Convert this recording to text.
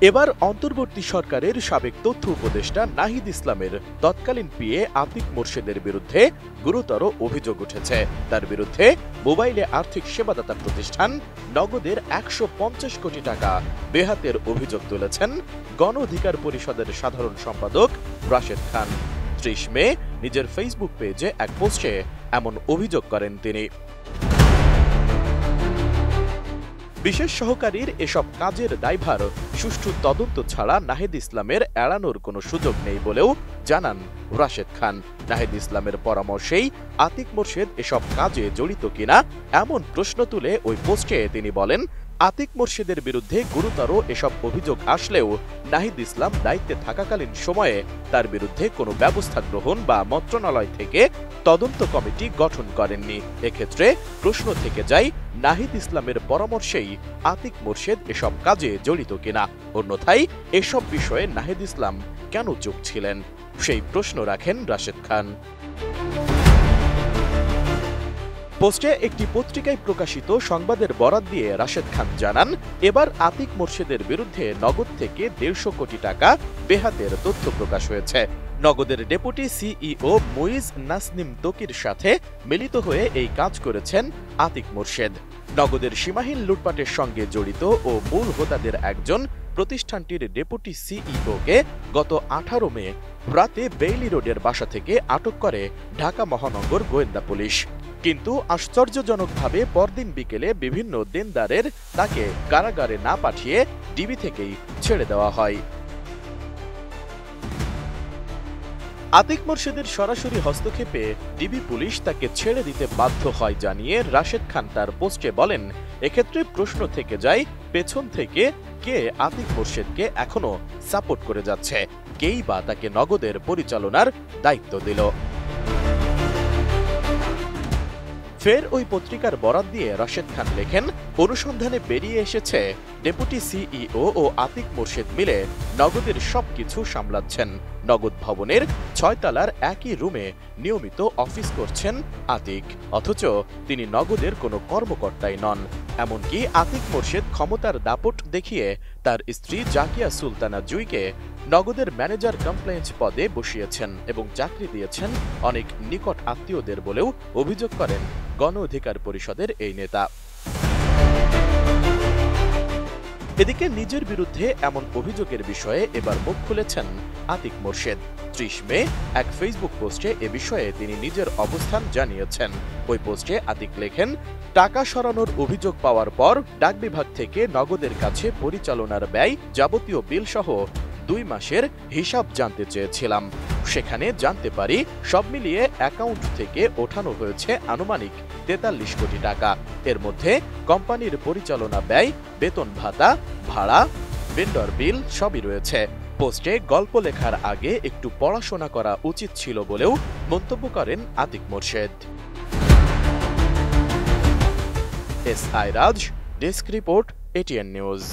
এবার অন্তর্বর্তী সরকারের সাবেক তথ্য উপদেষ্টা নাহিদ ইসলামের তৎকালীন পিএ আতিক মোর্শেদের বিরুদ্ধে গুরুতর অভিযোগ উঠেছে। তার বিরুদ্ধে মোবাইলে আর্থিক সেবাদাতা প্রতিষ্ঠান নগদের ১৫০ কোটি টাকা বেহাতের অভিযোগ তুলেছেন গণ অধিকার পরিষদের সাধারণ সম্পাদক রাশেদ খান। ৩০ মে নিজের ফেসবুক পেজে এক পোস্টে এমন অভিযোগ করেন তিনি। বিশেষ সহকারীর এসব কাজের দায়ভার সুষ্ঠু তদন্ত ছাড়া নাহিদ ইসলামের এড়ানোর কোনো সুযোগ নেই বলেও জানান রাশেদ খান। নাহিদ ইসলামের পরামর্শেই আতিক মোর্শেদ এসব কাজে জড়িত কিনা এমন প্রশ্ন তুলে ওই পোস্টে তিনি বলেন, আতিক মোর্শেদের বিরুদ্ধে গুরুতর এসব অভিযোগ আসলেও নাহিদ ইসলাম দায়িত্বে থাকাকালীন সময়ে তার বিরুদ্ধে কোনো ব্যবস্থা গ্রহণ বা মন্ত্রণালয় থেকে তদন্ত কমিটি গঠন করেননি। এক্ষেত্রে প্রশ্ন থেকে যায় নাহিদ ইসলামের পরামর্শেই আতিক মোর্শেদ এসব কাজে জড়িত কিনা। অন্যথায় এসব বিষয়ে নাহিদ ইসলাম কেন চুপ ছিলেন, সেই প্রশ্ন রাখেন রাশেদ খান। পোস্টে একটি পত্রিকায় প্রকাশিত সংবাদের বরাত দিয়ে রাশেদ খান জানান, এবার আতিক মোর্শেদের বিরুদ্ধে নগদ থেকে ১৫০ কোটি টাকা বেহাতের তথ্য প্রকাশ হয়েছে। নগদের ডেপুটি সিইও মুইজ নাসনিম তকির সাথে মিলিত হয়ে এই কাজ করেছেন আতিক মোর্শেদ। নগদের সীমাহীন লুটপাটের সঙ্গে জড়িত ও মূল হোতাদের একজন প্রতিষ্ঠানটির ডেপুটি সিইওকে গত ১৮ মে রাতে বেইলি রোডের বাসা থেকে আটক করে ঢাকা মহানগর গোয়েন্দা পুলিশ। কিন্তু আশ্চর্যজনকভাবে পরদিন বিকেলে বিভিন্ন দেনদারের তাকে কারাগারে না পাঠিয়ে ডিবি থেকেই ছেড়ে দেওয়া হয়। আতিক মোর্শেদের সরাসরি হস্তক্ষেপে ডিবি পুলিশ তাকে ছেড়ে দিতে বাধ্য হয় জানিয়ে রাশেদ খান তার পোস্টে বলেন, এক্ষেত্রে প্রশ্ন থেকে যায় পেছন থেকে কে আতিক মোর্শেদকে এখনো সাপোর্ট করে যাচ্ছে, কেই বা তাকে নগদের পরিচালনার দায়িত্ব দিল। ফের ওই পত্রিকার বরাত দিয়ে রাশেদ খান লেখেন, অনুসন্ধানে বেরিয়ে এসেছে ডেপুটি সিইও ও আতিক মোর্শেদ মিলে নগদের সবকিছু সামলাচ্ছেন। নগদ ভবনের ৬ তলার একই রুমে নিয়মিত অফিস করছেন আতিক, অথচ তিনি নগদের কোনো কর্মকর্তাই নন। এমনকি আতিক মোর্শেদ ক্ষমতার দাপট দেখিয়ে তার স্ত্রী জাকিয়া সুলতানা জুইকে নগদের ম্যানেজার কমপ্লেইন্স পদে বসিয়েছেন এবং চাকরি দিয়েছেন অনেক নিকট আত্মীয়দের বলেও অভিযোগ করেন গণ অধিকার পরিষদের এই নেতা। এদিকে নিজের বিরুদ্ধে এমন অভিযোগের বিষয়ে এবার মুখ খুলেছেন আতিক মোর্শেদ। ৩০ মে এক ফেসবুক পোস্টে এ বিষয়ে তিনি নিজের অবস্থান জানিয়েছেন। ওই পোস্টে আতিক লেখেন, টাকা সরানোর অভিযোগ পাওয়ার পর ডাক বিভাগ থেকে নগদের কাছে পরিচালনার ব্যয় যাবতীয় বিল সহ ২ মাসের হিসাব জানতে চেয়েছিলাম। সেখানে জানতে পারি সব মিলিয়ে অ্যাকাউন্ট থেকে ওঠানো হয়েছে আনুমানিক ৪৩ কোটি টাকা। এর মধ্যে কোম্পানির পরিচালনা ব্যয়, বেতন ভাতা, ভাড়া, ভেন্ডর বিল সবই রয়েছে। পোস্টে গল্প লেখার আগে একটু পড়াশোনা করা উচিত ছিল বলেও মন্তব্য করেন আতিক মোর্শেদ। এসআই রাজ, ডেস্ক রিপোর্ট, এটিএন নিউজ।